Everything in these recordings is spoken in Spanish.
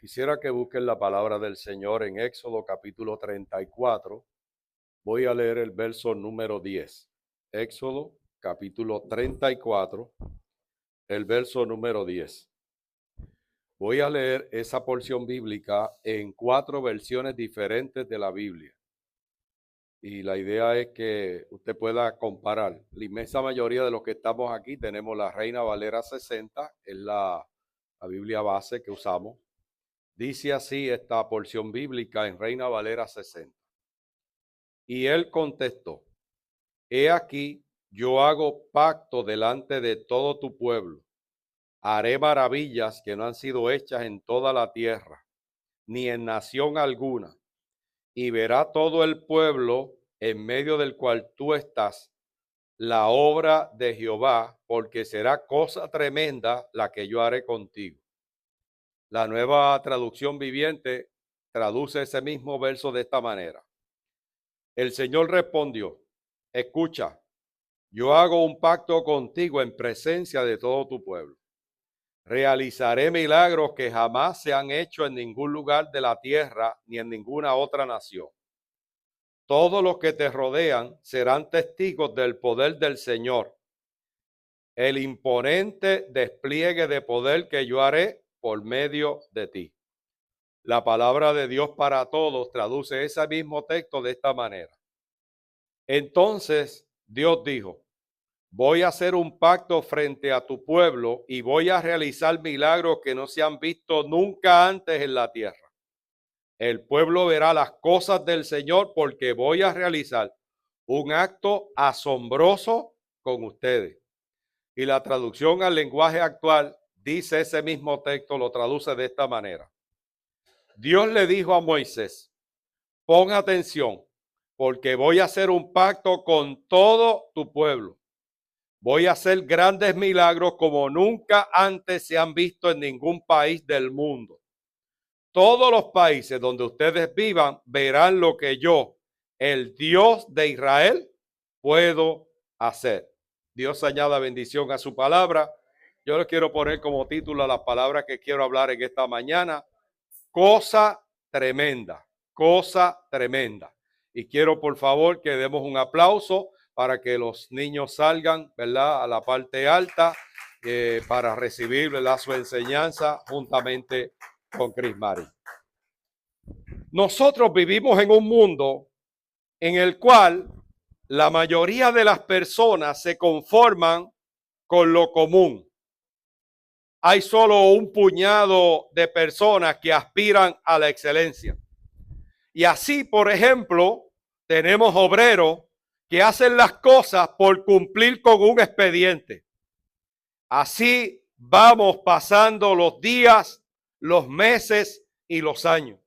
Quisiera que busquen la palabra del Señor en Éxodo capítulo 34. Voy a leer el verso número 10. Éxodo capítulo 34, el verso número 10. Voy a leer esa porción bíblica en 4 versiones diferentes de la Biblia. Y la idea es que usted pueda comparar. La inmensa mayoría de los que estamos aquí tenemos la Reina Valera 60, es la Biblia base que usamos. Dice así esta porción bíblica en Reina Valera 60. Y él contestó: he aquí, yo hago pacto delante de todo tu pueblo. Haré maravillas que no han sido hechas en toda la tierra, ni en nación alguna. Y verá todo el pueblo en medio del cual tú estás la obra de Jehová, porque será cosa tremenda la que yo haré contigo. La Nueva Traducción Viviente traduce ese mismo verso de esta manera. El Señor respondió: escucha, yo hago un pacto contigo en presencia de todo tu pueblo. Realizaré milagros que jamás se han hecho en ningún lugar de la tierra ni en ninguna otra nación. Todos los que te rodean serán testigos del poder del Señor, el imponente despliegue de poder que yo haré por medio de ti. La palabra de Dios para todos traduce ese mismo texto de esta manera. Entonces Dios dijo: voy a hacer un pacto frente a tu pueblo y voy a realizar milagros que no se han visto nunca antes en la tierra. El pueblo verá las cosas del Señor porque voy a realizar un acto asombroso con ustedes. Y la traducción al lenguaje actual dice ese mismo texto, lo traduce de esta manera. Dios le dijo a Moisés: pon atención, porque voy a hacer un pacto con todo tu pueblo. Voy a hacer grandes milagros como nunca antes se han visto en ningún país del mundo. Todos los países donde ustedes vivan verán lo que yo, el Dios de Israel, puedo hacer. Dios añada bendición a su palabra. Yo le quiero poner como título a la palabra que quiero hablar en esta mañana: cosa tremenda, cosa tremenda. Y quiero por favor que demos un aplauso para que los niños salgan, ¿verdad?, a la parte alta para recibir, ¿verdad?, su enseñanza juntamente con Chris Mari. Nosotros vivimos en un mundo en el cual la mayoría de las personas se conforman con lo común. Hay solo un puñado de personas que aspiran a la excelencia. Y así, por ejemplo, tenemos obreros que hacen las cosas por cumplir con un expediente. Así vamos pasando los días, los meses y los años.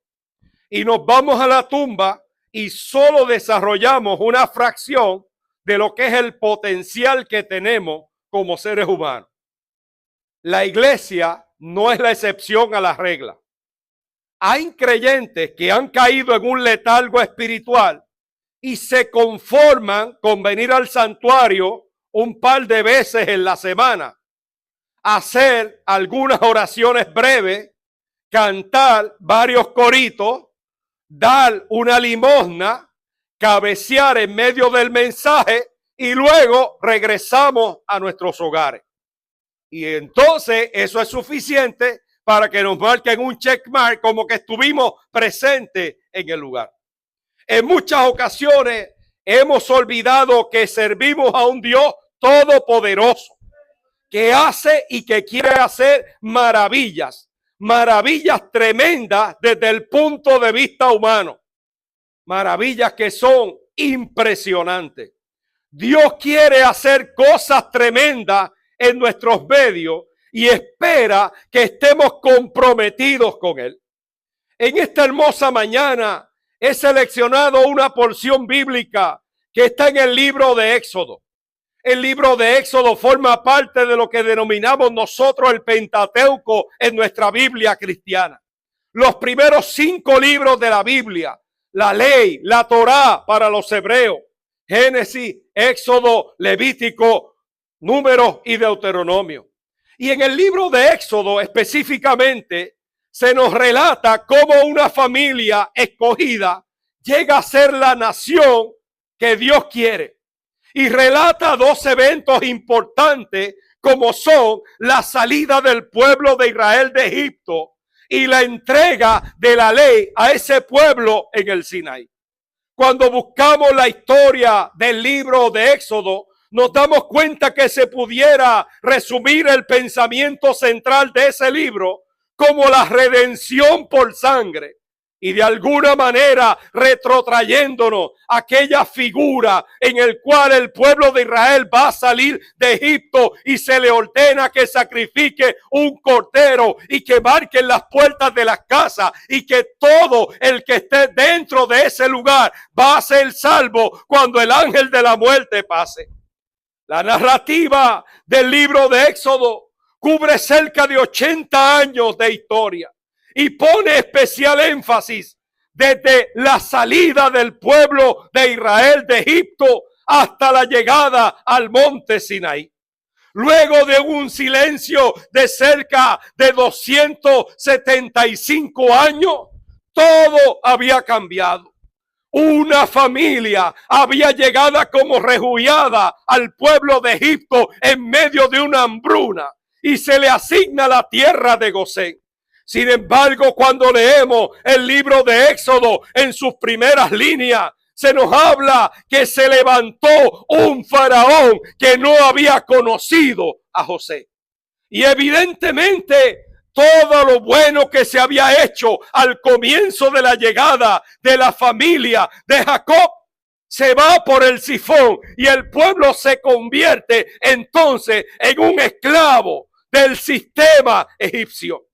Y nos vamos a la tumba y solo desarrollamos una fracción de lo que es el potencial que tenemos como seres humanos. La iglesia no es la excepción a la regla. Hay creyentes que han caído en un letargo espiritual y se conforman con venir al santuario un par de veces en la semana, hacer algunas oraciones breves, cantar varios coritos, dar una limosna, cabecear en medio del mensaje y luego regresamos a nuestros hogares. Y entonces eso es suficiente para que nos marquen un checkmark como que estuvimos presentes en el lugar. En muchas ocasiones hemos olvidado que servimos a un Dios todopoderoso, que hace y que quiere hacer maravillas, maravillas tremendas desde el punto de vista humano, maravillas que son impresionantes. Dios quiere hacer cosas tremendas en nuestros medios y espera que estemos comprometidos con Él. En esta hermosa mañana he seleccionado una porción bíblica que está en el libro de Éxodo. El libro de Éxodo forma parte de lo que denominamos nosotros el Pentateuco en nuestra Biblia cristiana. Los primeros 5 libros de la Biblia, la ley, la Torá para los hebreos, Génesis, Éxodo, Levítico, Números y Deuteronomio. Y en el libro de Éxodo específicamente se nos relata cómo una familia escogida llega a ser la nación que Dios quiere. Y relata dos eventos importantes como son la salida del pueblo de Israel de Egipto y la entrega de la ley a ese pueblo en el Sinaí. Cuando buscamos la historia del libro de Éxodo, nos damos cuenta que se pudiera resumir el pensamiento central de ese libro como la redención por sangre. Y de alguna manera retrotrayéndonos aquella figura en el cual el pueblo de Israel va a salir de Egipto y se le ordena que sacrifique un cordero y que marquen las puertas de las casas y que todo el que esté dentro de ese lugar va a ser salvo cuando el ángel de la muerte pase. La narrativa del libro de Éxodo cubre cerca de 80 años de historia y pone especial énfasis desde la salida del pueblo de Israel de Egipto hasta la llegada al monte Sinaí. Luego de un silencio de cerca de 275 años, todo había cambiado. Una familia había llegado como refugiada al pueblo de Egipto en medio de una hambruna y se le asigna la tierra de Gosén. Sin embargo, cuando leemos el libro de Éxodo en sus primeras líneas, se nos habla que se levantó un faraón que no había conocido a José. Y evidentemente todo lo bueno que se había hecho al comienzo de la llegada de la familia de Jacob se va por el sifón y el pueblo se convierte entonces en un esclavo del sistema egipcio.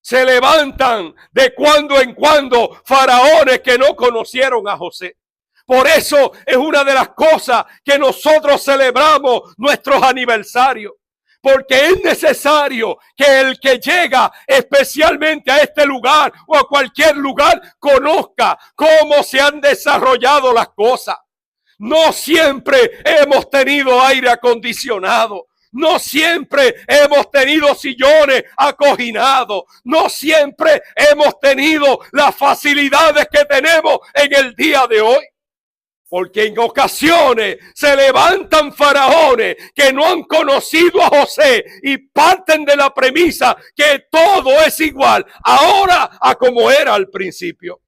Se levantan de cuando en cuando faraones que no conocieron a José. Por eso es una de las cosas que nosotros celebramos nuestros aniversarios. Porque es necesario que el que llega especialmente a este lugar o a cualquier lugar conozca cómo se han desarrollado las cosas. No siempre hemos tenido aire acondicionado. No siempre hemos tenido sillones acoginados. No siempre hemos tenido las facilidades que tenemos en el día de hoy. Porque en ocasiones se levantan faraones que no han conocido a José y parten de la premisa que todo es igual ahora a como era al principio.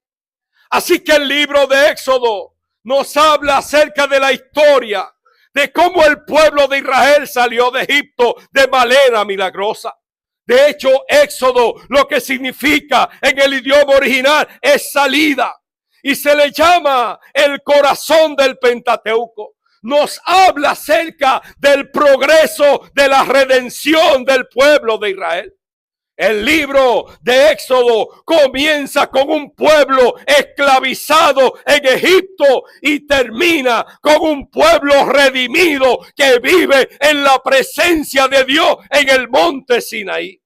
Así que el libro de Éxodo nos habla acerca de la historia de cómo el pueblo de Israel salió de Egipto de manera milagrosa. De hecho, Éxodo lo que significa en el idioma original es salida. Y se le llama el corazón del Pentateuco. Nos habla acerca del progreso de la redención del pueblo de Israel. El libro de Éxodo comienza con un pueblo esclavizado en Egipto y termina con un pueblo redimido que vive en la presencia de Dios en el monte Sinaí.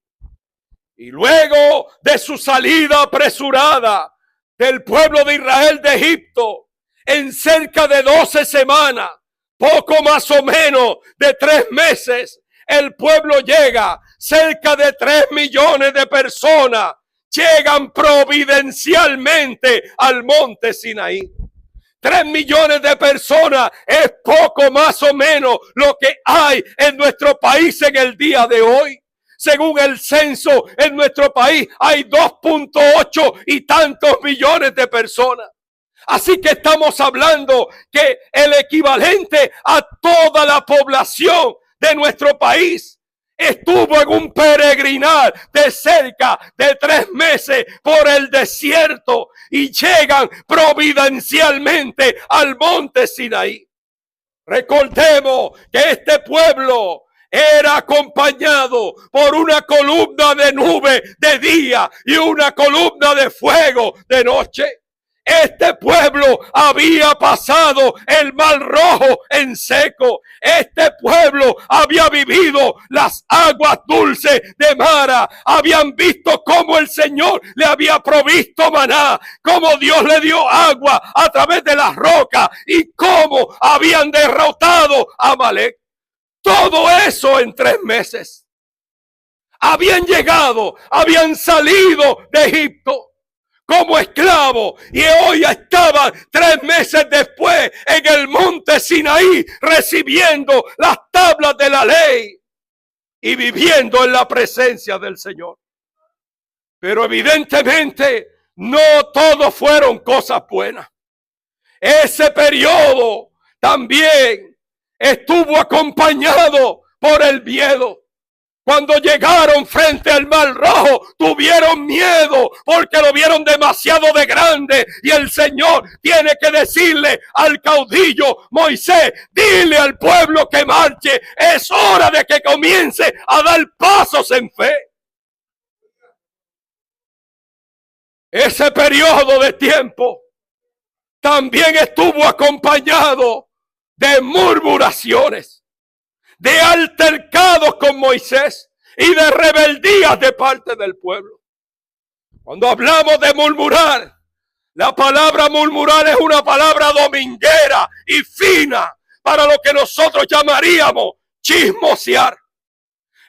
Y luego de su salida apresurada del pueblo de Israel de Egipto, en cerca de 12 semanas, poco más o menos de 3 meses, el pueblo llega, cerca de 3 millones de personas llegan providencialmente al monte Sinaí. 3 millones de personas es poco más o menos lo que hay en nuestro país en el día de hoy. Según el censo, en nuestro país hay 2.8 y tantos millones de personas. Así que estamos hablando que el equivalente a toda la población de nuestro país estuvo en un peregrinar de cerca de 3 meses por el desierto y llegan providencialmente al monte Sinaí. Recordemos que este pueblo era acompañado por una columna de nube de día y una columna de fuego de noche. Este pueblo había pasado el Mar Rojo en seco. Este pueblo había vivido las aguas dulces de Mara. Habían visto cómo el Señor le había provisto maná, cómo Dios le dio agua a través de las rocas y cómo habían derrotado a Amalek. Todo eso en 3 meses. habían llegado, habían salido de Egipto como esclavos y hoy estaban 3 meses después en el monte Sinaí recibiendo las tablas de la ley y viviendo en la presencia del Señor. Pero evidentemente no todo fueron cosas buenas. Ese periodo también estuvo acompañado por el miedo. Cuando llegaron frente al Mar Rojo, tuvieron miedo porque lo vieron demasiado de grande. Y el Señor tiene que decirle al caudillo Moisés, dile al pueblo que marche. Es hora de que comience a dar pasos en fe. Ese periodo de tiempo también estuvo acompañado de murmuraciones, de altercados con Moisés y de rebeldías de parte del pueblo. Cuando hablamos de murmurar, la palabra murmurar es una palabra dominguera y fina para lo que nosotros llamaríamos chismosear.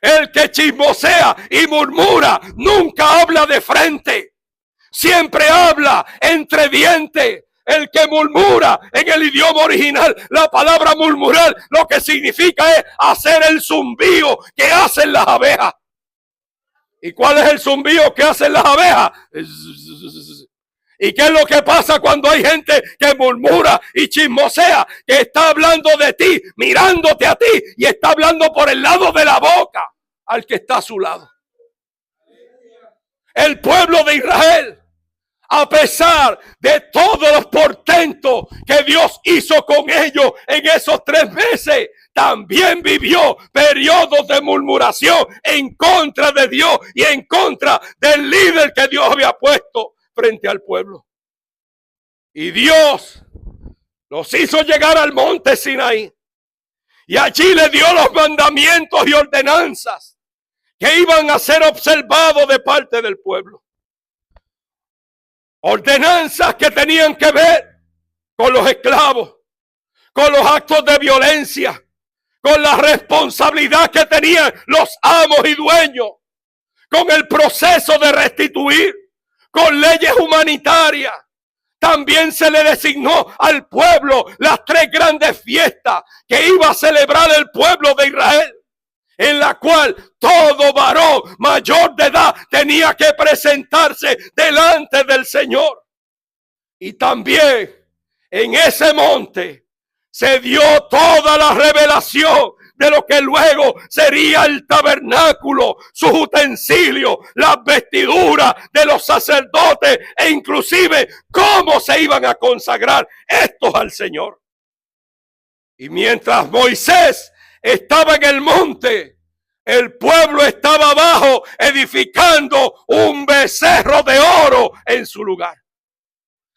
El que chismosea y murmura nunca habla de frente, siempre habla entre dientes. El que murmura en el idioma original, la palabra murmurar lo que significa es hacer el zumbido que hacen las abejas. ¿Y cuál es el zumbido que hacen las abejas? ¿Y qué es lo que pasa cuando hay gente que murmura y chismosea? Que está hablando de ti, mirándote a ti y está hablando por el lado de la boca al que está a su lado. El pueblo de Israel, a pesar de todos los portentos que Dios hizo con ellos en esos 3 meses, también vivió periodos de murmuración en contra de Dios y en contra del líder que Dios había puesto frente al pueblo. Y Dios los hizo llegar al monte Sinaí y allí le dio los mandamientos y ordenanzas que iban a ser observados de parte del pueblo. Ordenanzas que tenían que ver con los esclavos, con los actos de violencia, con la responsabilidad que tenían los amos y dueños, con el proceso de restituir, con leyes humanitarias. También se le designó al pueblo las 3 grandes fiestas que iba a celebrar el pueblo de Israel, en la cual todo varón mayor de edad tenía que presentarse delante del Señor. Y también en ese monte se dio toda la revelación de lo que luego sería el tabernáculo, sus utensilios, las vestiduras de los sacerdotes e inclusive cómo se iban a consagrar estos al Señor. Y mientras Moisés estaba en el monte, el pueblo estaba abajo edificando un becerro de oro en su lugar.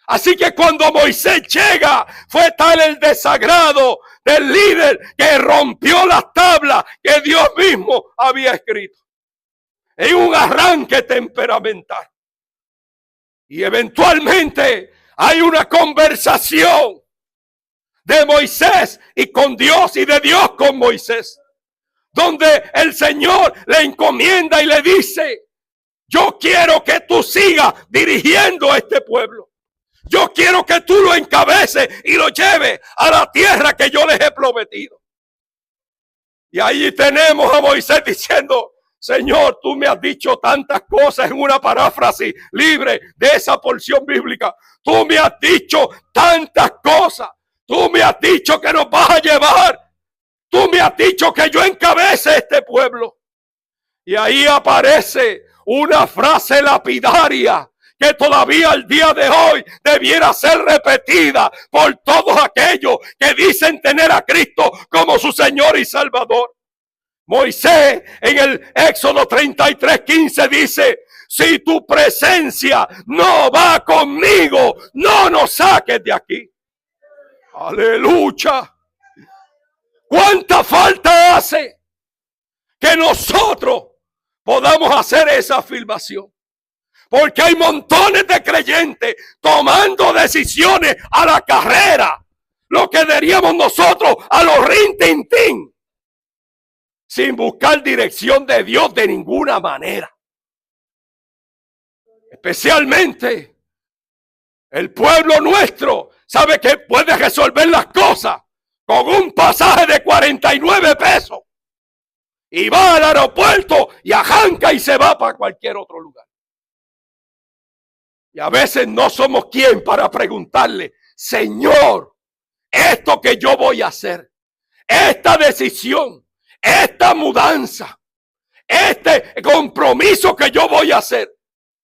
Así que cuando Moisés llega, fue tal el desagrado del líder que rompió las tablas que Dios mismo había escrito en un arranque temperamental. Y eventualmente hay una conversación de Moisés y con Dios y de Dios con Moisés, donde el Señor le encomienda y le dice: yo quiero que tú sigas dirigiendo a este pueblo. Yo quiero que tú lo encabeces y lo lleves a la tierra que yo les he prometido. Y ahí tenemos a Moisés diciendo: Señor, tú me has dicho tantas cosas, en una paráfrasis libre de esa porción bíblica. Tú me has dicho tantas cosas. Tú me has dicho que nos vas a llevar. Tú me has dicho que yo encabece este pueblo. Y ahí aparece una frase lapidaria que todavía al día de hoy debiera ser repetida por todos aquellos que dicen tener a Cristo como su Señor y Salvador. Moisés en el Éxodo 33:15 dice: si tu presencia no va conmigo, no nos saques de aquí. Aleluya. ¿Cuánta falta hace que nosotros podamos hacer esa afirmación? Porque hay montones de creyentes tomando decisiones a la carrera, lo que diríamos nosotros a los rintintín. sin buscar dirección de Dios de ninguna manera. Especialmente el pueblo nuestro sabe que puede resolver las cosas con un pasaje de 49 pesos. Y va al aeropuerto y arranca y se va para cualquier otro lugar. Y a veces no somos quien para preguntarle, Señor, esto que yo voy a hacer, esta decisión, esta mudanza, este compromiso que yo voy a hacer,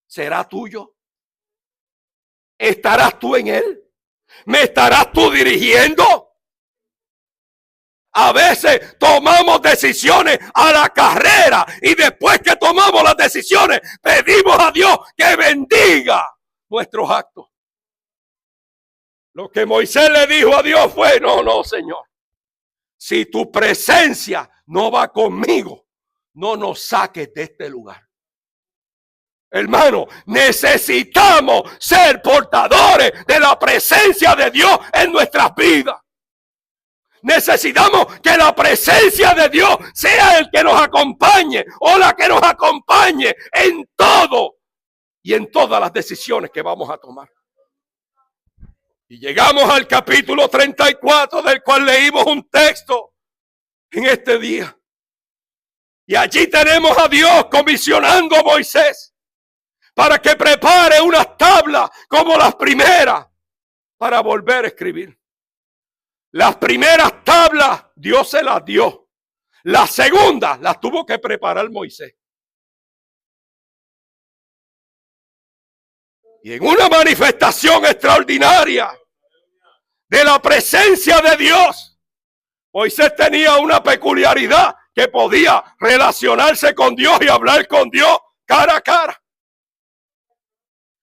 ¿será tuyo? ¿Estarás tú en él? ¿Me estarás tú dirigiendo? A veces tomamos decisiones a la carrera y después que tomamos las decisiones pedimos a Dios que bendiga nuestros actos. Lo que Moisés le dijo a Dios fue, no, Señor. Si tu presencia no va conmigo, no nos saques de este lugar. Hermano, necesitamos ser portadores de la presencia de Dios en nuestras vidas. Necesitamos que la presencia de Dios sea el que nos acompañe o la que nos acompañe en todo y en todas las decisiones que vamos a tomar. Y llegamos al capítulo 34 del cual leímos un texto en este día. Y allí tenemos a Dios comisionando a Moisés para que prepare unas tablas como las primeras para volver a escribir. Las primeras tablas Dios se las dio. Las segundas las tuvo que preparar Moisés. Y en una manifestación extraordinaria de la presencia de Dios, Moisés tenía una peculiaridad que podía relacionarse con Dios y hablar con Dios cara a cara.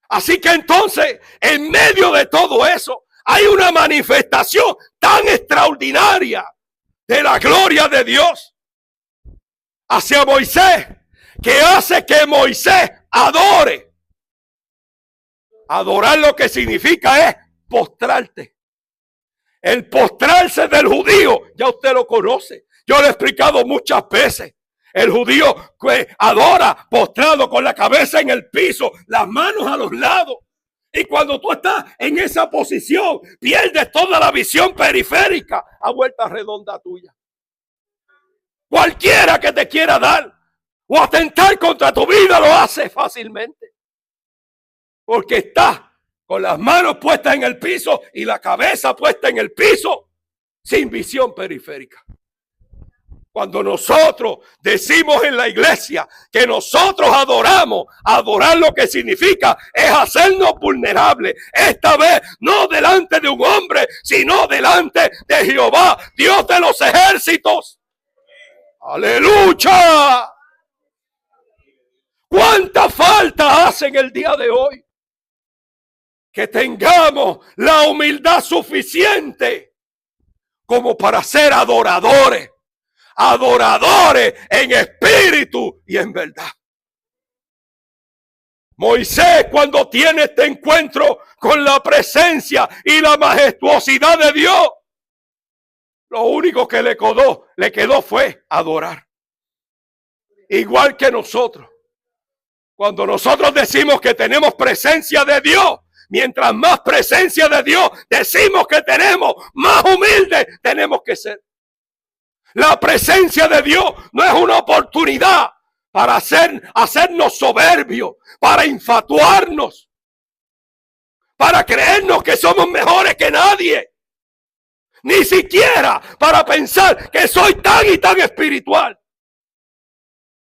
Así que entonces, en medio de todo eso, hay una manifestación tan extraordinaria de la gloria de Dios hacia Moisés, que hace que Moisés adore. Adorar lo que significa es postrarte. El postrarse del judío, ya usted lo conoce. Yo lo he explicado muchas veces. El judío que adora postrado con la cabeza en el piso, las manos a los lados. Y cuando tú estás en esa posición, pierdes toda la visión periférica a vuelta redonda tuya. Cualquiera que te quiera dar o atentar contra tu vida lo hace fácilmente. Porque estás con las manos puestas en el piso y la cabeza puesta en el piso, sin visión periférica. Cuando nosotros decimos en la iglesia que nosotros adoramos, adorar lo que significa es hacernos vulnerables. Esta vez no delante de un hombre, sino delante de Jehová, Dios de los ejércitos. ¡Aleluya! ¿Cuánta falta hace en el día de hoy? Que tengamos la humildad suficiente como para ser adoradores. Adoradores en espíritu y en verdad. Moisés, cuando tiene este encuentro con la presencia y la majestuosidad de Dios, lo único que le quedó fue adorar. Igual que nosotros. Cuando nosotros decimos que tenemos presencia de Dios, mientras más presencia de Dios decimos que tenemos, más humildes tenemos que ser. La presencia de Dios no es una oportunidad para hacernos soberbios, para infatuarnos, para creernos que somos mejores que nadie. Ni siquiera para pensar que soy tan y tan espiritual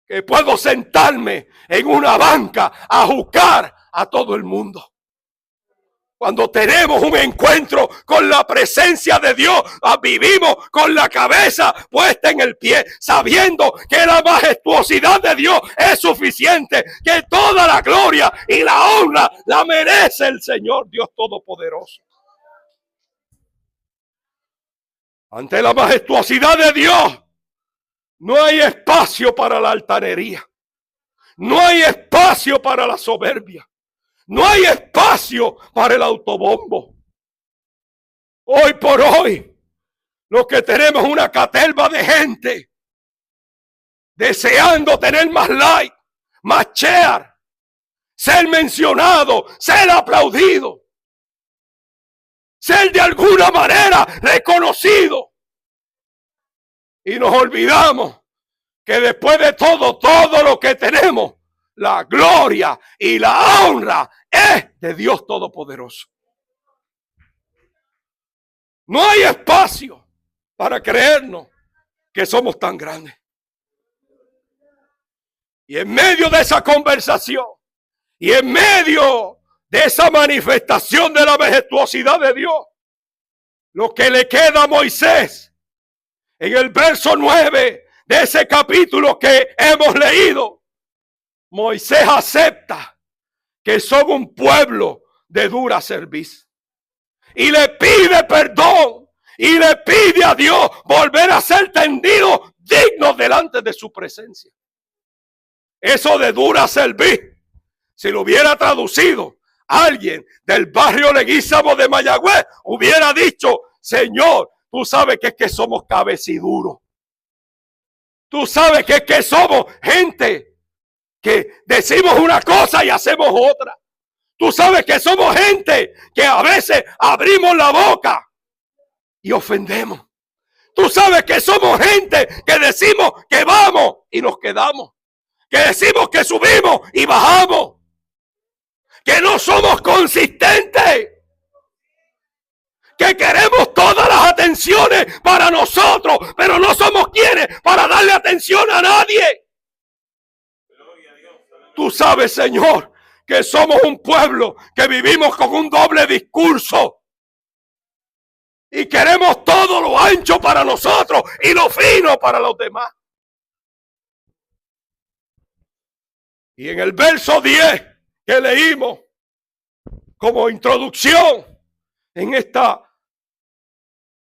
que puedo sentarme en una banca a juzgar a todo el mundo. Cuando tenemos un encuentro con la presencia de Dios, vivimos con la cabeza puesta en el pie, sabiendo que la majestuosidad de Dios es suficiente, que toda la gloria y la honra la merece el Señor Dios Todopoderoso. Ante la majestuosidad de Dios, no hay espacio para la altanería, no hay espacio para la soberbia. No hay espacio para el autobombo. Hoy por hoy, lo que tenemos es una caterva de gente deseando tener más like, más share, ser mencionado, ser aplaudido, ser de alguna manera reconocido. Y nos olvidamos que después de todo lo que tenemos, la gloria y la honra es de Dios Todopoderoso. No hay espacio para creernos que somos tan grandes. Y en medio de esa conversación, y en medio de esa manifestación de la majestuosidad de Dios, lo que le queda a Moisés, en el verso 9 de ese capítulo que hemos leído, Moisés acepta que son un pueblo de dura cerviz. Y le pide perdón. Y le pide a Dios volver a ser tendido digno delante de su presencia. Eso de dura cerviz, si lo hubiera traducido alguien del barrio Leguízamo de Mayagüez, hubiera dicho: Señor, tú sabes que es que somos cabeciduros. Tú sabes que es que somos gente que decimos una cosa y hacemos otra. Tú sabes que somos gente que a veces abrimos la boca y ofendemos. Tú sabes que somos gente que decimos que vamos y nos quedamos. Que decimos que subimos y bajamos. Que no somos consistentes. Que queremos todas las atenciones para nosotros, pero no somos quienes para darle atención a nadie. Tú sabes, Señor, que somos un pueblo que vivimos con un doble discurso. Y queremos todo lo ancho para nosotros y lo fino para los demás. Y en el verso 10 que leímos como introducción en esta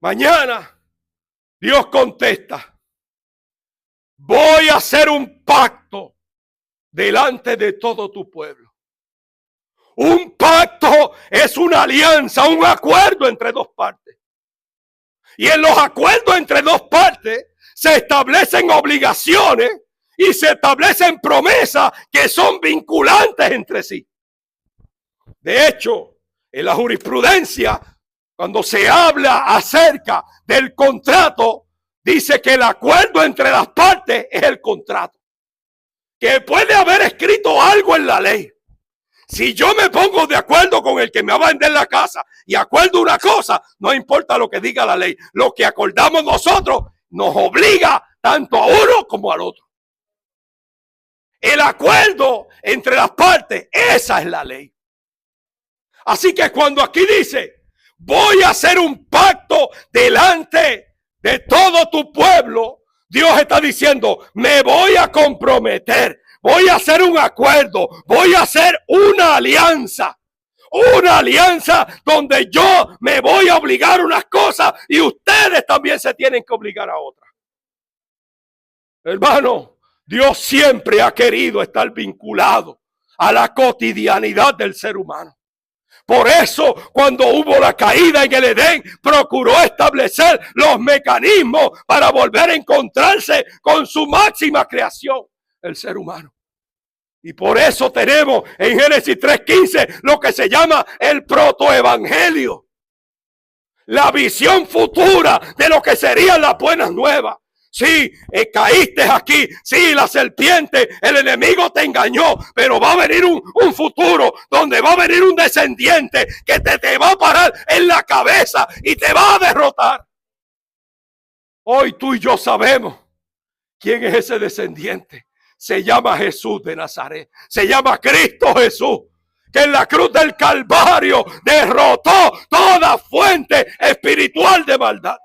mañana, Dios contesta: voy a hacer un pacto delante de todo tu pueblo. Un pacto es una alianza, un acuerdo entre dos partes. Y en los acuerdos entre dos partes se establecen obligaciones y se establecen promesas que son vinculantes entre sí. De hecho, en la jurisprudencia, cuando se habla acerca del contrato, dice que el acuerdo entre las partes es el contrato. Que puede haber escrito algo en la ley. Si yo me pongo de acuerdo con el que me va a vender la casa y acuerdo una cosa, no importa lo que diga la ley. Lo que acordamos nosotros nos obliga tanto a uno como al otro. El acuerdo entre las partes, esa es la ley. Así que cuando aquí dice: voy a hacer un pacto delante de todo tu pueblo, Dios está diciendo: me voy a comprometer. Voy a hacer un acuerdo, voy a hacer una alianza donde yo me voy a obligar a unas cosas y ustedes también se tienen que obligar a otras. Hermano, Dios siempre ha querido estar vinculado a la cotidianidad del ser humano. Por eso, cuando hubo la caída en el Edén, procuró establecer los mecanismos para volver a encontrarse con su máxima creación, el ser humano. Y por eso tenemos en Génesis 3:15 lo que se llama el protoevangelio. La visión futura de lo que serían las buenas nuevas. Sí, caíste aquí. Sí, la serpiente, el enemigo te engañó. Pero va a venir un futuro donde va a venir un descendiente que te va a parar en la cabeza y te va a derrotar. Hoy tú y yo sabemos quién es ese descendiente. Se llama Jesús de Nazaret. Se llama Cristo Jesús, que en la cruz del Calvario derrotó toda fuente espiritual de maldad.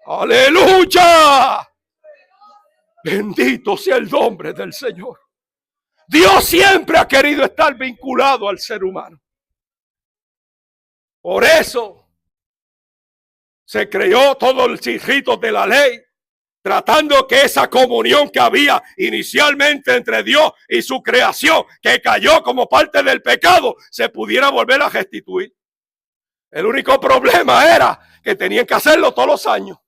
¡Aleluya! Bendito sea el nombre del Señor. Dios siempre ha querido estar vinculado al ser humano. Por eso se creó todo el rito de la ley, tratando que esa comunión que había inicialmente entre Dios y su creación, que cayó como parte del pecado, se pudiera volver a restituir. El único problema era que tenían que hacerlo todos los años.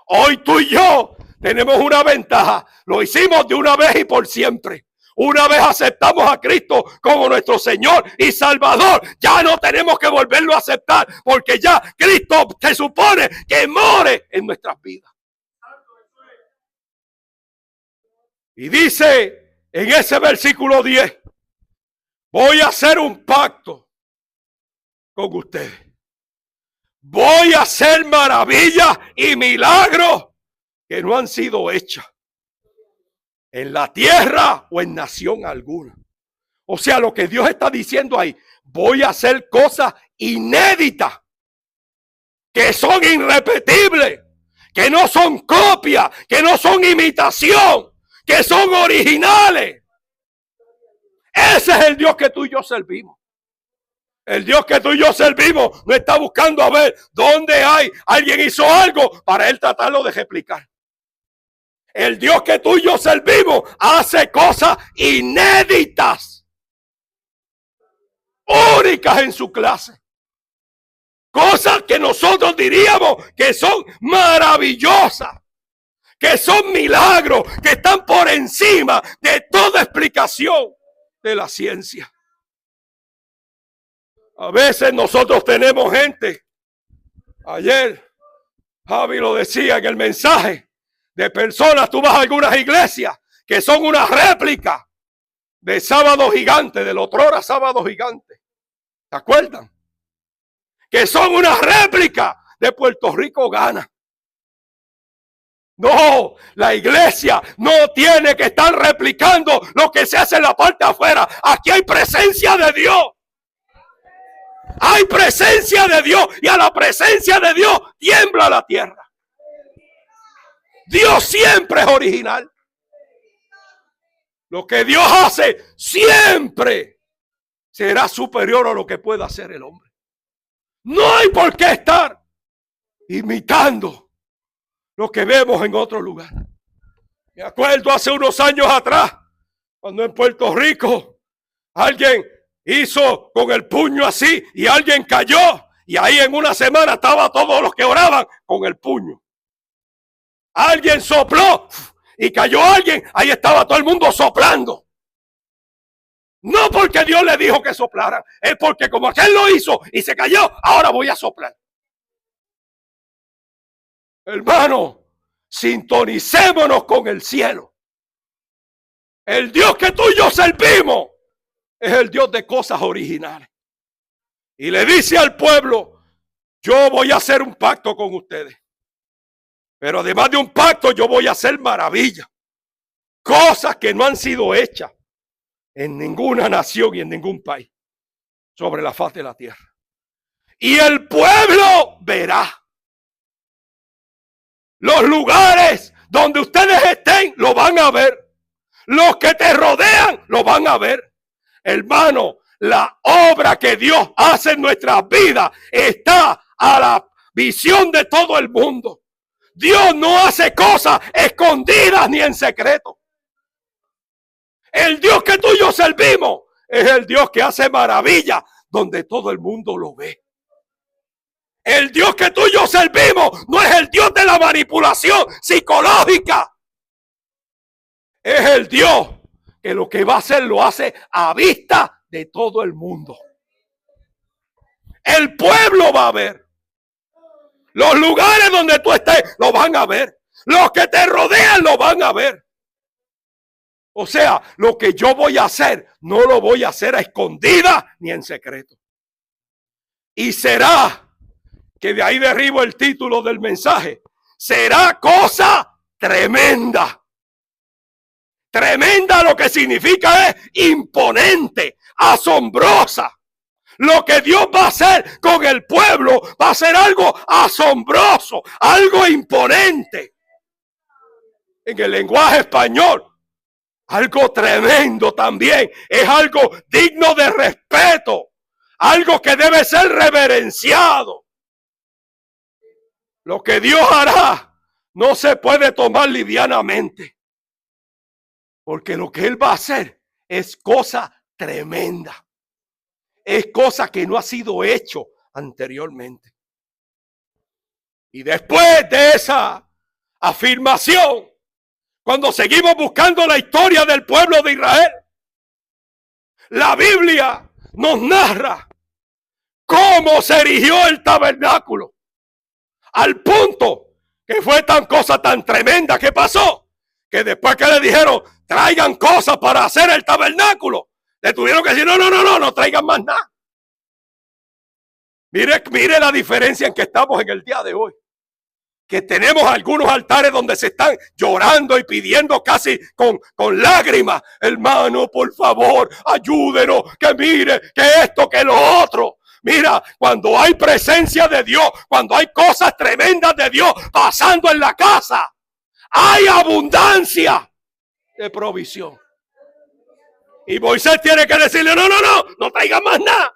Hoy tú y yo tenemos una ventaja. Lo hicimos de una vez y por siempre. Una vez aceptamos a Cristo como nuestro Señor y Salvador, ya no tenemos que volverlo a aceptar, porque ya Cristo se supone que more en nuestras vidas. Y dice en ese versículo 10, voy a hacer un pacto con ustedes. Voy a hacer maravillas y milagros que no han sido hechas en la tierra o en nación alguna. O sea, lo que Dios está diciendo ahí, voy a hacer cosas inéditas, que son irrepetibles, que no son copias, que no son imitación, que son originales. Ese es el Dios que tú y yo servimos. El Dios que tú y yo servimos no está buscando a ver dónde alguien hizo algo para él tratarlo de replicar. El Dios que tú y yo servimos hace cosas inéditas, únicas en su clase. Cosas que nosotros diríamos que son maravillosas, que son milagros, que están por encima de toda explicación de la ciencia. A veces nosotros tenemos gente, ayer Javi lo decía en el mensaje, de personas, tú vas a algunas iglesias que son una réplica de Sábado Gigante, del otrora Sábado Gigante. ¿Se acuerdan? Que son una réplica de Puerto Rico Gana. No, la iglesia no tiene que estar replicando lo que se hace en la parte afuera. Aquí hay presencia de Dios. Hay presencia de Dios y a la presencia de Dios tiembla la tierra. Dios siempre es original. Lo que Dios hace siempre será superior a lo que pueda hacer el hombre. No hay por qué estar imitando lo que vemos en otro lugar. Me acuerdo hace unos años atrás, cuando en Puerto Rico alguien hizo con el puño así y alguien cayó, y ahí en una semana estaban todos los que oraban con el puño. Alguien sopló y cayó alguien, ahí estaba todo el mundo soplando. No porque Dios le dijo que soplaran, es porque como aquel lo hizo y se cayó, ahora voy a soplar. Hermano, sintonicémonos con el cielo. El Dios que tú y yo servimos es el Dios de cosas originales. Y le dice al pueblo, yo voy a hacer un pacto con ustedes. Pero además de un pacto, yo voy a hacer maravillas. Cosas que no han sido hechas en ninguna nación y en ningún país sobre la faz de la tierra. Y el pueblo verá. Los lugares donde ustedes estén lo van a ver. Los que te rodean lo van a ver. Hermano, la obra que Dios hace en nuestras vidas está a la visión de todo el mundo. Dios no hace cosas escondidas ni en secreto. El Dios que tú y yo servimos es el Dios que hace maravillas donde todo el mundo lo ve. El Dios que tú y yo servimos no es el Dios de la manipulación psicológica. Es el Dios que lo que va a hacer lo hace a vista de todo el mundo. El pueblo va a ver. Los lugares donde tú estés lo van a ver. Los que te rodean lo van a ver. O sea, lo que yo voy a hacer, no lo voy a hacer a escondidas ni en secreto. Y será, que de ahí derribo el título del mensaje, será cosa tremenda. Tremenda lo que significa es imponente, asombrosa. Lo que Dios va a hacer con el pueblo va a ser algo asombroso, algo imponente. En el lenguaje español, algo tremendo también, es algo digno de respeto, algo que debe ser reverenciado. Lo que Dios hará no se puede tomar livianamente, porque lo que Él va a hacer es cosa tremenda. Es cosa que no ha sido hecho anteriormente. Y después de esa afirmación, Cuando seguimos buscando la historia del pueblo de Israel, la Biblia nos narra cómo se erigió el tabernáculo, al punto que fue tan cosa tan tremenda que pasó, que después que le dijeron traigan cosas para hacer el tabernáculo, le tuvieron que decir no traigan más nada. Mire la diferencia en que estamos en el día de hoy, que tenemos algunos altares donde se están llorando y pidiendo casi con lágrimas, hermano, por favor, ayúdenos, que mire, que esto, que lo otro. Mira, cuando hay presencia de Dios, cuando hay cosas tremendas de Dios pasando en la casa, hay abundancia de provisión. Y Moisés tiene que decirle, no traigan más nada.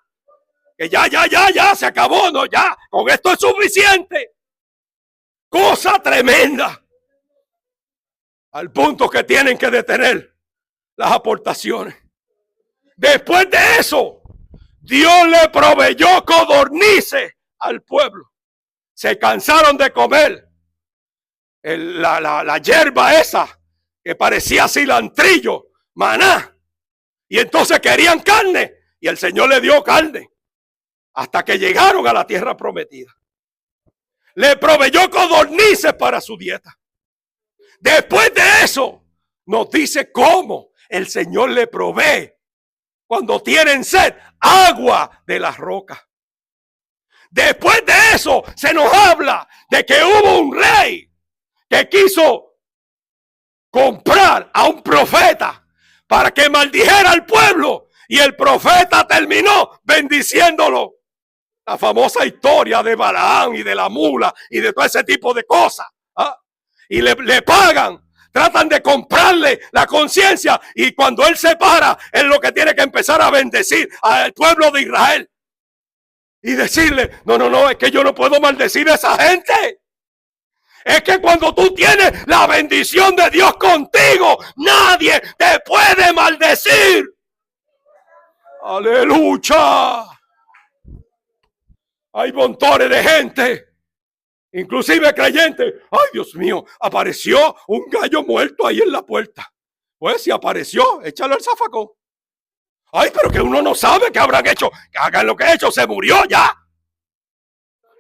Que ya, se acabó, no, ya, con esto es suficiente. Cosa tremenda. Al punto que tienen que detener las aportaciones. Después de eso, Dios le proveyó codornices al pueblo. Se cansaron de comer la hierba esa que parecía cilantrillo, maná. Y entonces querían carne. Y el Señor le dio carne. Hasta que llegaron a la tierra prometida. Le proveyó codornices para su dieta. Después de eso, nos dice cómo el Señor le provee, cuando tienen sed, agua de las rocas. Después de eso, se nos habla de que hubo un rey que quiso comprar a un profeta para que maldijera al pueblo. Y el profeta terminó bendiciéndolo. La famosa historia de Balaam y de la mula y de todo ese tipo de cosas. ¿Ah? Y le pagan, tratan de comprarle la conciencia. Y cuando él se para, es lo que tiene que empezar a bendecir al pueblo de Israel. Y decirle, no, es que yo no puedo maldecir a esa gente. Es que cuando tú tienes la bendición de Dios contigo, nadie te puede maldecir. Aleluya. Hay montones de gente, inclusive creyentes. Ay, Dios mío, apareció un gallo muerto ahí en la puerta. Pues si apareció, échalo al zafacón. Ay, pero que uno no sabe qué habrán hecho. Que hagan lo que han hecho, se murió ya.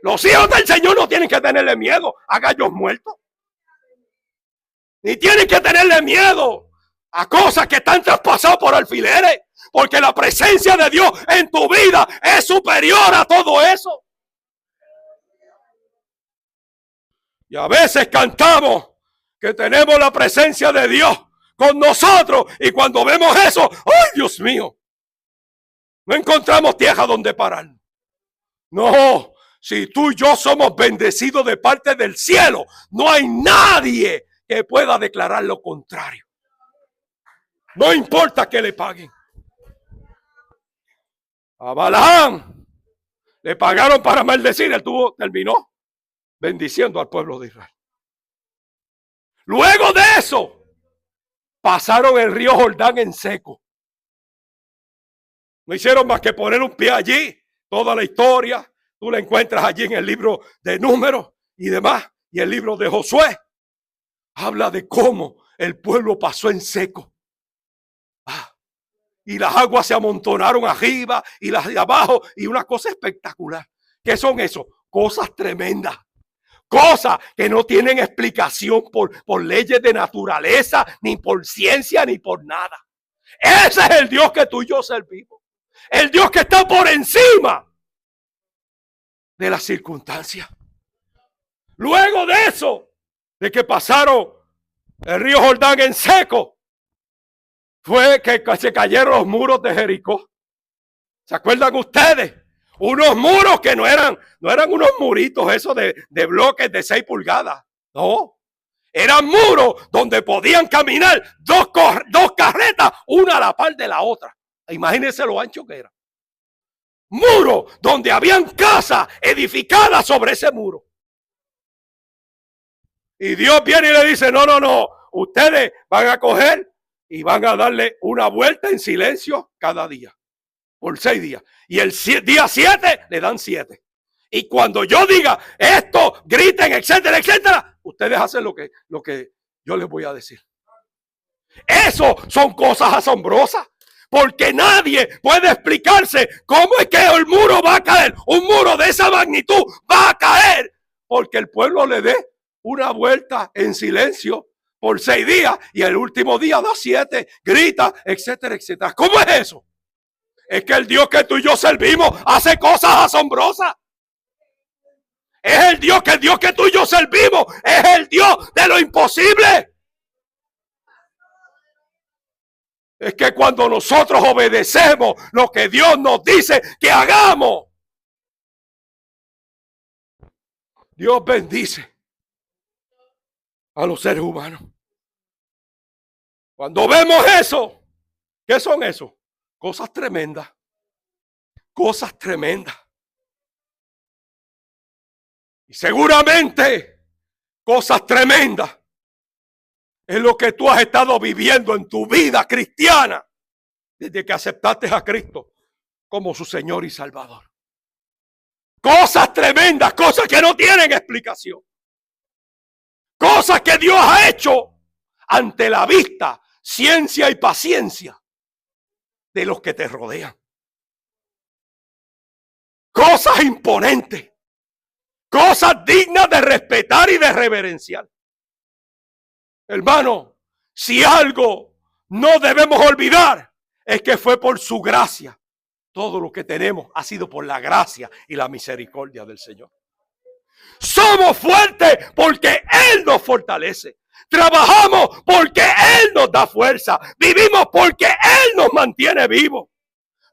Los hijos del Señor no tienen que tenerle miedo a gallos muertos. Ni tienen que tenerle miedo a cosas que están traspasadas por alfileres. Porque la presencia de Dios en tu vida es superior a todo eso. Y a veces cantamos que tenemos la presencia de Dios con nosotros. Y cuando vemos eso, ¡ay, Dios mío! No encontramos tierra donde parar. No, si tú y yo somos bendecidos de parte del cielo, no hay nadie que pueda declarar lo contrario. No importa que le paguen. A Balaam le pagaron para maldecir, él terminó bendiciendo al pueblo de Israel. Luego de eso, pasaron el río Jordán en seco. No hicieron más que poner un pie allí. Toda la historia, tú la encuentras allí en el libro de Números y demás. Y el libro de Josué habla de cómo el pueblo pasó en seco. Y las aguas se amontonaron arriba y las de abajo. Y una cosa espectacular. ¿Qué son eso? Cosas tremendas. Cosas que no tienen explicación por leyes de naturaleza, ni por ciencia, ni por nada. Ese es el Dios que tú y yo servimos. El Dios que está por encima de las circunstancias. Luego de eso, de que pasaron el río Jordán en seco, fue que se cayeron los muros de Jericó. ¿Se acuerdan ustedes? Unos muros que no eran unos muritos esos de bloques de 6 pulgadas. No. Eran muros donde podían caminar dos carretas, una a la par de la otra. Imagínense lo ancho que era. Muros donde habían casas edificadas sobre ese muro. Y Dios viene y le dice, no. Ustedes van a coger y van a darle una vuelta en silencio cada día. Por 6 días. Y el día 7 le dan 7. Y cuando yo diga esto, griten, etcétera, etcétera, ustedes hacen lo que yo les voy a decir. Eso son cosas asombrosas. Porque nadie puede explicarse cómo es que el muro va a caer. Un muro de esa magnitud va a caer. Porque el pueblo le dé una vuelta en silencio por 6 días. Y el último día da 7, grita, etcétera, etcétera. ¿Cómo es eso? Es que el Dios que tú y yo servimos hace cosas asombrosas. Es el Dios que tú y yo servimos. Es el Dios de lo imposible. Es que cuando nosotros obedecemos lo que Dios nos dice que hagamos, Dios bendice a los seres humanos. Cuando vemos eso, ¿qué son eso? Cosas tremendas. Cosas tremendas. Y seguramente cosas tremendas es lo que tú has estado viviendo en tu vida cristiana desde que aceptaste a Cristo como su Señor y Salvador. Cosas tremendas, cosas que no tienen explicación. Cosas que Dios ha hecho ante la vista, ciencia y paciencia de los que te rodean. Cosas imponentes. Cosas dignas de respetar y de reverenciar. Hermano, si algo no debemos olvidar es que fue por su gracia. Todo lo que tenemos ha sido por la gracia y la misericordia del Señor. Somos fuertes porque Él nos fortalece. Trabajamos porque Él nos da fuerza. Vivimos porque Él nos mantiene vivos.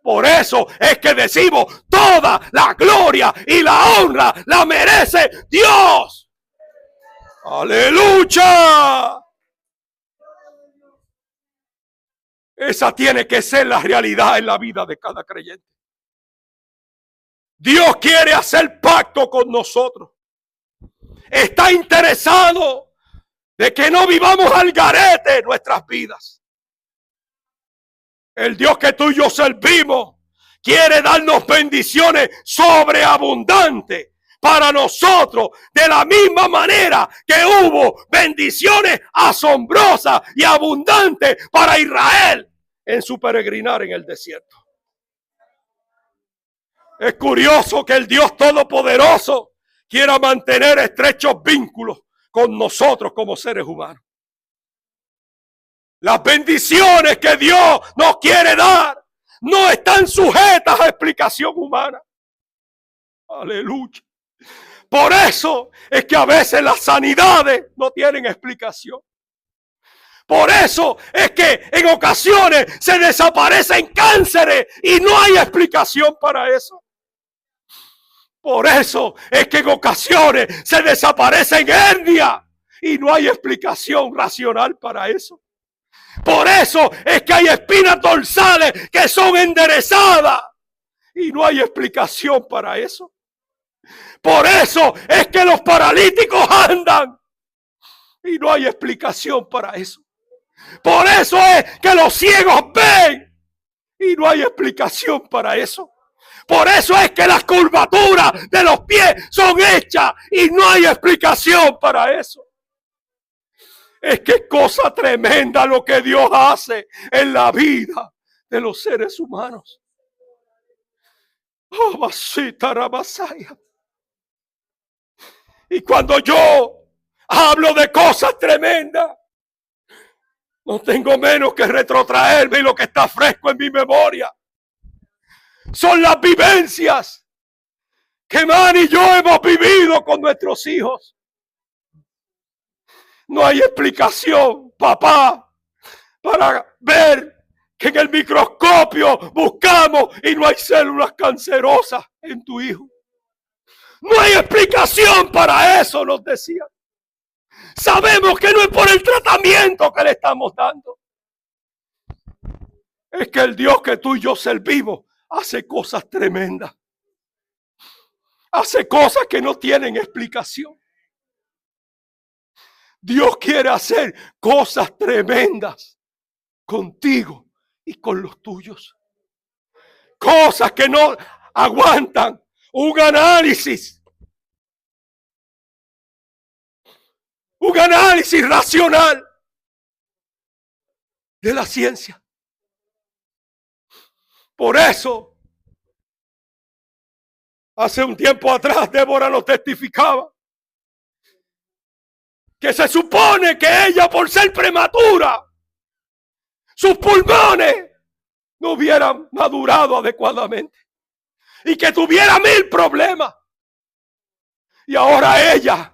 Por eso es que decimos, toda la gloria y la honra la merece Dios. ¡Aleluya! Esa tiene que ser la realidad en la vida de cada creyente. Dios quiere hacer pacto con nosotros. Está interesado de que no vivamos al garete en nuestras vidas. El Dios que tú y yo servimos quiere darnos bendiciones sobreabundantes para nosotros, de la misma manera que hubo bendiciones asombrosas y abundantes para Israel en su peregrinar en el desierto. Es curioso que el Dios Todopoderoso quiera mantener estrechos vínculos con nosotros como seres humanos. Las bendiciones que Dios nos quiere dar no están sujetas a explicación humana. Aleluya. Por eso es que a veces las sanidades no tienen explicación. Por eso es que en ocasiones se desaparecen cánceres y no hay explicación para eso. Por eso es que en ocasiones se desaparecen hernias y no hay explicación racional para eso. Por eso es que hay espinas dorsales que son enderezadas y no hay explicación para eso. Por eso es que los paralíticos andan y no hay explicación para eso. Por eso es que los ciegos ven y no hay explicación para eso. Por eso es que las curvaturas de los pies son hechas y no hay explicación para eso. Es que es cosa tremenda lo que Dios hace en la vida de los seres humanos. Oh, Masita Ramasaya. Y cuando yo hablo de cosas tremendas, no tengo menos que retrotraerme y lo que está fresco en mi memoria son las vivencias que Manny y yo hemos vivido con nuestros hijos. No hay explicación, papá, para ver que en el microscopio buscamos y no hay células cancerosas en tu hijo. No hay explicación para eso, nos decían. Sabemos que no es por el tratamiento que le estamos dando. Es que el Dios que tú y yo servimos hace cosas tremendas. Hace cosas que no tienen explicación. Dios quiere hacer cosas tremendas contigo y con los tuyos. Cosas que no aguantan un análisis. Un análisis racional. de la ciencia. Por eso, hace un tiempo atrás, Débora nos testificaba que se supone que ella, por ser prematura, sus pulmones no hubieran madurado adecuadamente y que tuviera 1000 problemas. Y ahora ella,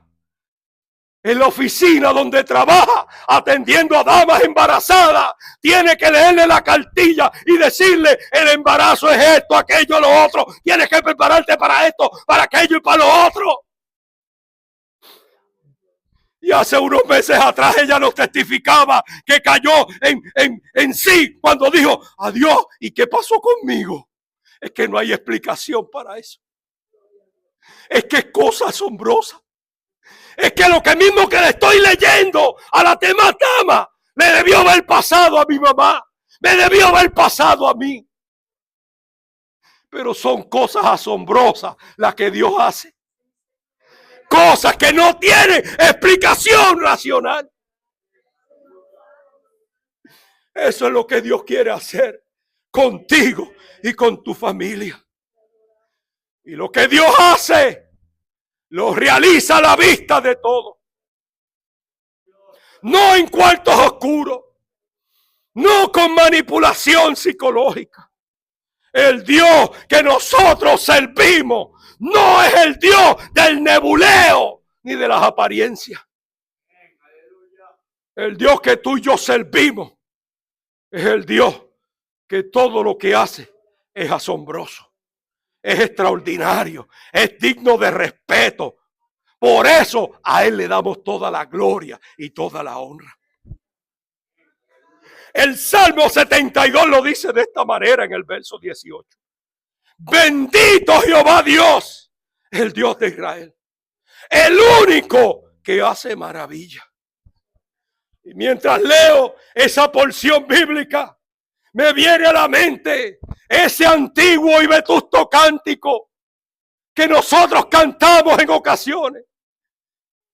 en la oficina donde trabaja atendiendo a damas embarazadas, tiene que leerle la cartilla y decirle: el embarazo es esto, aquello, lo otro, tienes que prepararte para esto, para aquello y para lo otro. Y hace unos meses atrás ella nos testificaba que cayó en sí cuando dijo: adiós, ¿y qué pasó conmigo? Es que no hay explicación para eso. Es que es cosa asombrosa. Es que lo que mismo que le estoy leyendo a la tematama me debió haber pasado a mi mamá, me debió haber pasado a mí. Pero son cosas asombrosas las que Dios hace. Cosas que no tienen explicación racional. Eso es lo que Dios quiere hacer contigo y con tu familia. Y lo que Dios hace, lo realiza a la vista de todos. No en cuartos oscuros, no con manipulación psicológica. El Dios que nosotros servimos no es el Dios del nebuleo ni de las apariencias. El Dios que tú y yo servimos es el Dios que todo lo que hace es asombroso, es extraordinario, es digno de respeto. Por eso a Él le damos toda la gloria y toda la honra. El Salmo 72 lo dice de esta manera en el verso 18. Bendito Jehová Dios, el Dios de Israel, el único que hace maravilla. Y mientras leo esa porción bíblica, me viene a la mente ese antiguo y vetusto cántico que nosotros cantamos en ocasiones.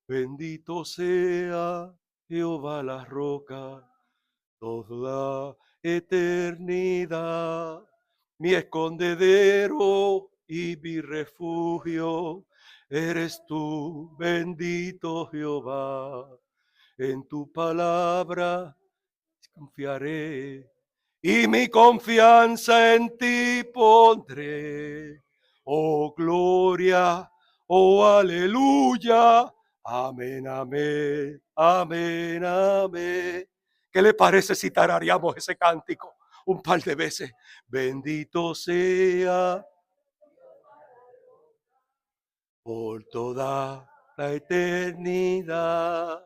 Bendito sea Jehová la roca, toda eternidad, mi escondedero y mi refugio, eres tú, bendito Jehová. En tu palabra confiaré y mi confianza en ti pondré. Oh gloria, oh aleluya, amén, amén, amén, amén. ¿Qué le parece si tarareamos ese cántico un par de veces? Bendito sea por toda la eternidad,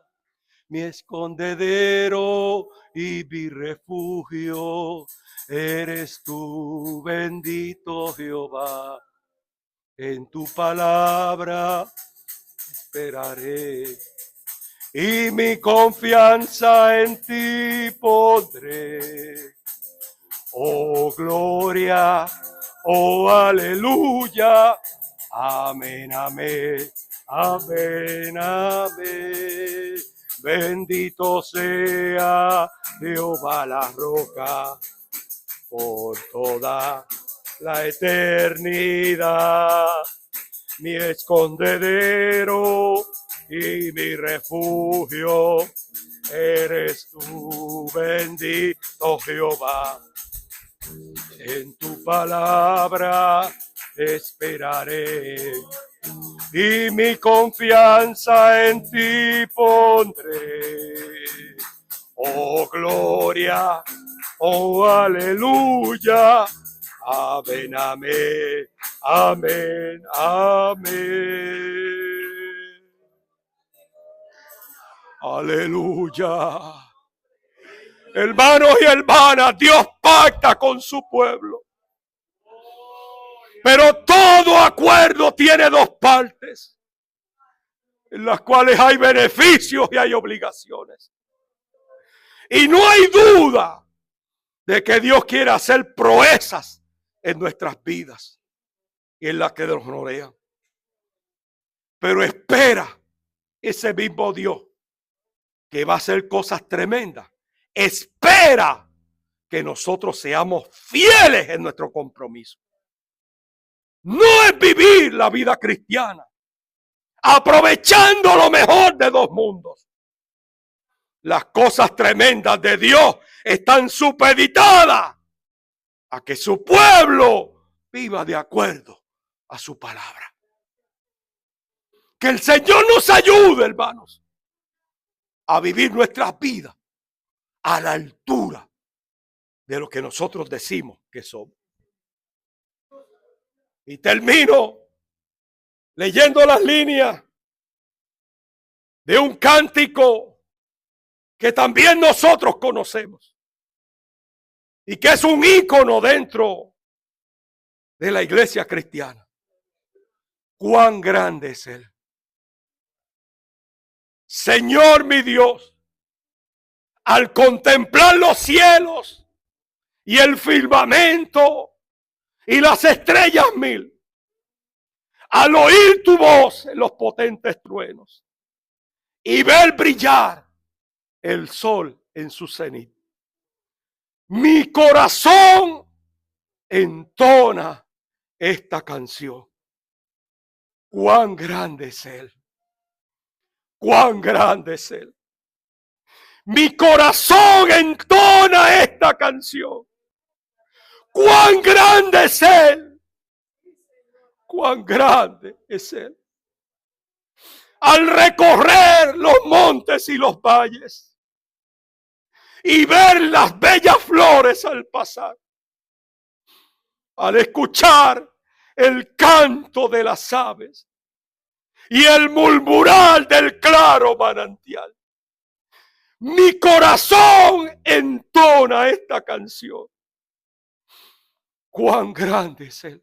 mi escondedero y mi refugio, eres tú, bendito Jehová. En tu palabra esperaré y mi confianza en ti pondré. Oh gloria, oh aleluya, amén, amén, amén, amén. Bendito sea Jehová la roca por toda la eternidad, mi escondedero y mi refugio, eres tú, bendito Jehová. En tu palabra esperaré y mi confianza en ti pondré. Oh gloria, oh aleluya, amén, amén, amén, amén. Aleluya. Hermanos y hermanas, Dios pacta con su pueblo. Pero todo acuerdo tiene dos partes, en las cuales hay beneficios y hay obligaciones. Y no hay duda de que Dios quiere hacer proezas en nuestras vidas y en las que nos rodean. Pero espera ese mismo Dios que va a hacer cosas tremendas espera que nosotros seamos fieles en nuestro compromiso. No es vivir la vida cristiana aprovechando lo mejor de dos mundos. Las cosas tremendas de Dios están supeditadas a que su pueblo viva de acuerdo a su palabra. Que el Señor nos ayude, hermanos, a vivir nuestras vidas a la altura de lo que nosotros decimos que somos. Y termino leyendo las líneas de un cántico que también nosotros conocemos y que es un ícono dentro de la iglesia cristiana. Cuán grande es Él. Señor mi Dios, al contemplar los cielos y el firmamento y las estrellas mil, al oír tu voz en los potentes truenos y ver brillar el sol en su cenit, mi corazón entona esta canción. Cuán grande es Él. Cuán grande es Él. Mi corazón entona esta canción. Cuán grande es Él. Cuán grande es Él. Al recorrer los montes y los valles y ver las bellas flores al pasar, al escuchar el canto de las aves y el murmurar del claro manantial, mi corazón entona esta canción. Cuán grande es Él.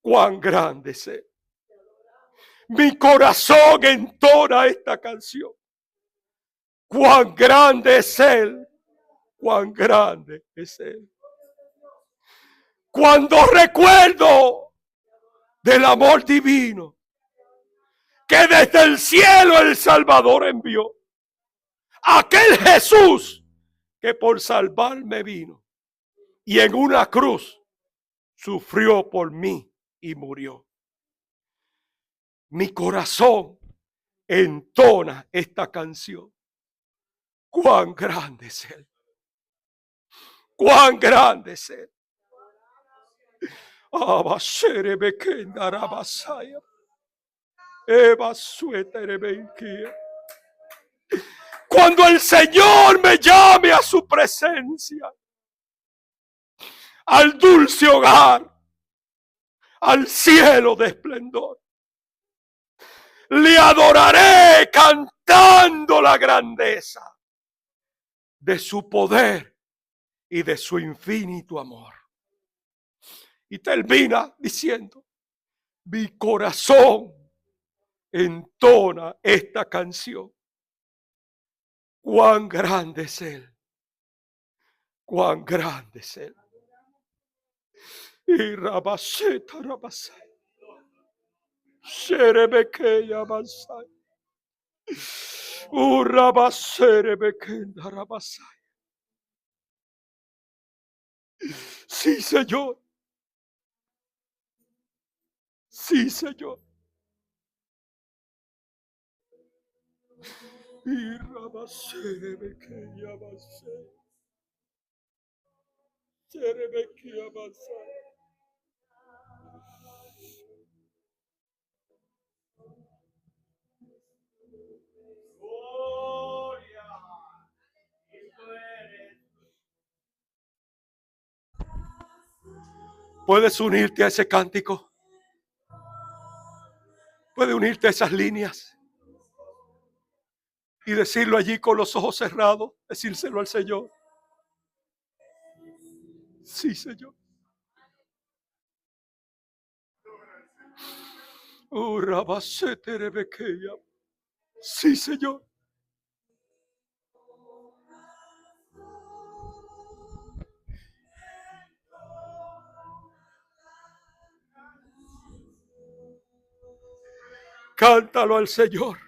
Cuán grande es Él. Mi corazón entona esta canción. Cuán grande es Él. Cuán grande es Él. Cuando recuerdo del amor divino que desde el cielo el Salvador envió, aquel Jesús que por salvarme vino y en una cruz sufrió por mí y murió. Mi corazón entona esta canción. Cuán grande es Él. Cuán grande es Él. Cuando el Señor me llame a su presencia, al dulce hogar, al cielo de esplendor, le adoraré cantando la grandeza de su poder y de su infinito amor. Y termina diciendo, mi corazón entona esta canción. Cuán grande es Él. Cuán grande es Él. Y Rabaseta Rabasai. Sherebekeya Basai. Urabaserebekenda Rabasai. Sí, Señor. Sí, Señor. Y Rabaserebekeya Basai. Sherebekeya Basai. ¿Puedes unirte a ese cántico? ¿Puedes unirte a esas líneas? Y decirlo allí con los ojos cerrados, decírselo al Señor. Sí, Señor. Sí, Señor. Cántalo al Señor.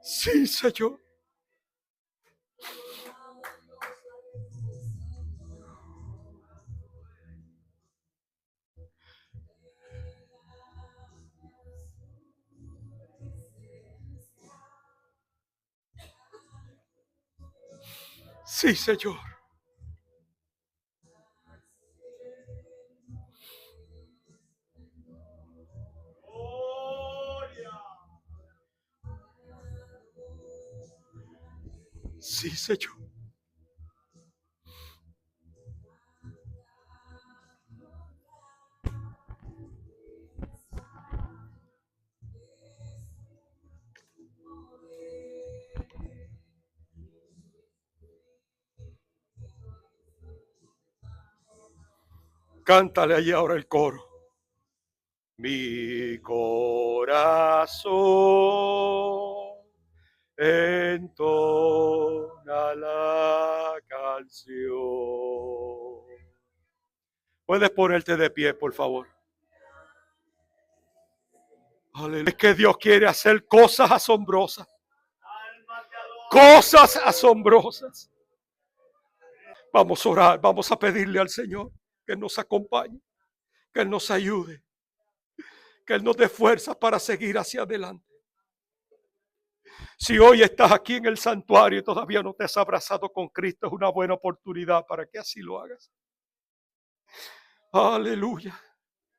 Sí, Señor. Sí, Señor. Sí, Señor. Cántale ahí ahora el coro. Mi corazón entona la canción. Puedes ponerte de pie, por favor. Aleluya. Es que Dios quiere hacer cosas asombrosas. Cosas asombrosas. Vamos a orar, vamos a pedirle al Señor que nos acompañe, que Él nos ayude, que Él nos dé fuerza para seguir hacia adelante. Si hoy estás aquí en el santuario y todavía no te has abrazado con Cristo, es una buena oportunidad para que así lo hagas. Aleluya.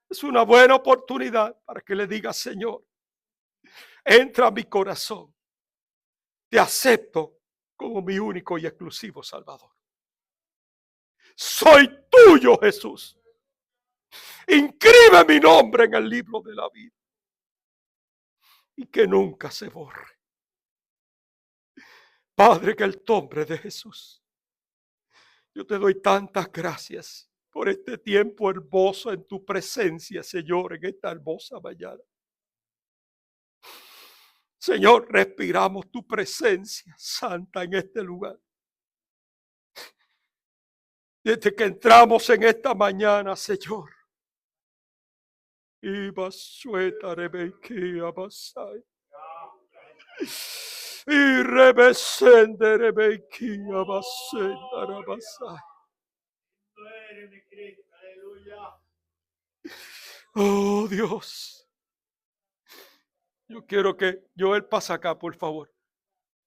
Es una buena oportunidad para que le digas, Señor, entra a mi corazón. Te acepto como mi único y exclusivo Salvador. Soy tuyo, Jesús. Inscribe mi nombre en el libro de la vida y que nunca se borre. Padre, que el nombre de Jesús, yo te doy tantas gracias por este tiempo hermoso en tu presencia, Señor, en esta hermosa mañana. Señor, respiramos tu presencia santa en este lugar. Desde que entramos en esta mañana, Señor. Y rebesende rebequía basenda rabasai. Oh Dios. Yo quiero que Joel pase acá, por favor.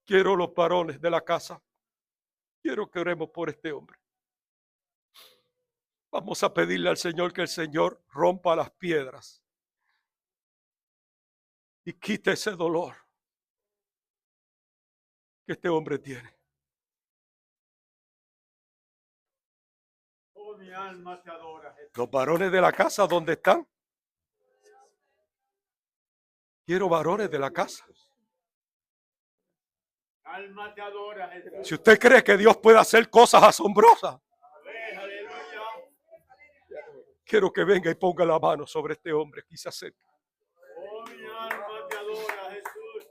Quiero los varones de la casa. Quiero que oremos por este hombre. Vamos a pedirle al Señor que el Señor rompa las piedras y quite ese dolor que este hombre tiene. Oh, mi alma te adora. Los varones de la casa, ¿dónde están? Quiero varones de la casa. Alma te adora. Si usted cree que Dios puede hacer cosas asombrosas, quiero que venga y ponga la mano sobre este hombre que se acerca. Oh, mi alma te adora, Jesús.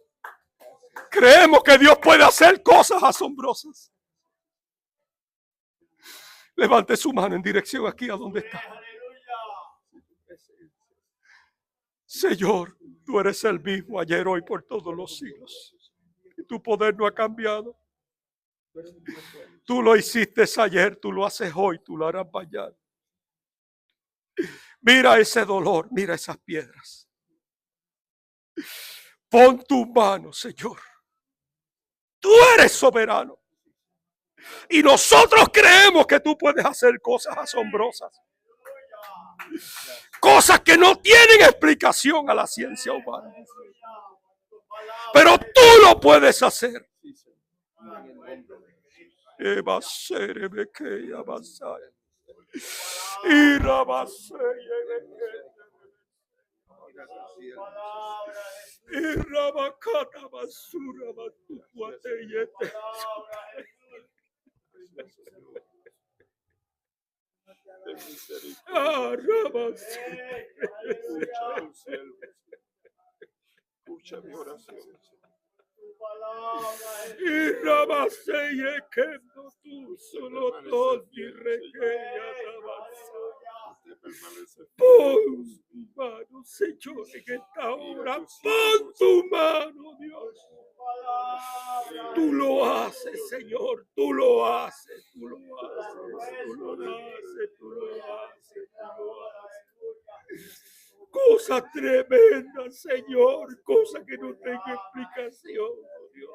Creemos que Dios puede hacer cosas asombrosas. Levante su mano en dirección aquí a donde está. Señor, tú eres el mismo ayer, hoy, por todos los siglos. Y tu poder no ha cambiado. Tú lo hiciste ayer, tú lo haces hoy, tú lo harás mañana. Mira ese dolor, mira esas piedras. Pon tu mano, Señor. Tú eres soberano. Y nosotros creemos que tú puedes hacer cosas asombrosas. Cosas que no tienen explicación a la ciencia humana. Pero tú lo puedes hacer. Escucha mi oración. Y rabaseye que no tú solo toti requeya pon tu mano, Señor, en esta hora. Pon tu mano, Dios. Tú lo haces, Señor. Tú lo haces. Tú lo haces. Tú lo haces. Tú lo haces. Tú lo haces. Cosa tremenda, Señor. Cosa que no tenga explicación, oh Dios.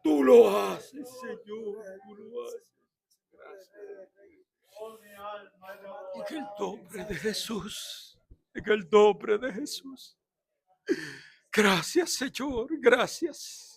Tú lo haces, Señor. Tú lo haces. Gracias. En el nombre de Jesús. En el nombre de Jesús. Gracias, Señor. Gracias.